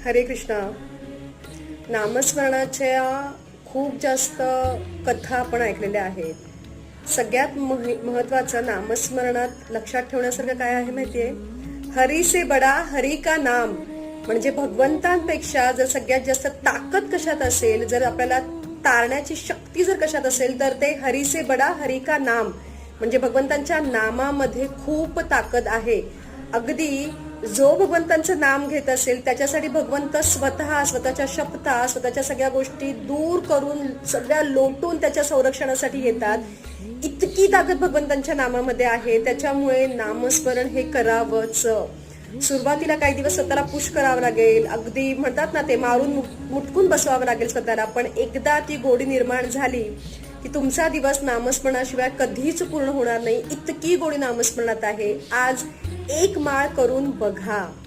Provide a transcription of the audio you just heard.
हरे कृष्णा. नामस्मरणाच्या खूप जास्त कथा आपण ऐकलेल्या आहेत. सगळ्यात महत्वाचं नामस्मरणात लक्षात ठेवण्यासारखं काय आहे माहितीये? हरी से बडा हरी का नाम. म्हणजे भगवंतांपेक्षा जर सगळ्यात जास्त ताकद कशात असेल, जर आपल्याला तारण्याची शक्ती जर कशात असेल, तर ते हरी से बडा हरी का नाम. म्हणजे भगवंतांच्या नामामध्ये खूप ताकद आहे. अगदी जो भगवंतांचं नाम घेत असेल त्याच्यासाठी भगवंत स्वतःच्या शपथा, स्वतःच्या सगळ्या गोष्टी दूर करून, सगळ्या लोटून त्याच्या संरक्षणासाठी येतात. इतकी ताकद भगवंतांच्या नामामध्ये आहे. त्याच्यामुळे नामस्मरण हे करावंच. सुरुवातीला काही दिवस स्वतःला पुश करावं लागेल, अगदी म्हणतात ना ते मारून मुटकून बसवावं लागेल स्वतःला. पण एकदा ती गोडी निर्माण झाली की तुमचा दिवस नामस्मरणाशिवाय कधीच पूर्ण होणार नाही. इतकी गोडी नामस्मरणात आहे. आज एक माळ करून बघा.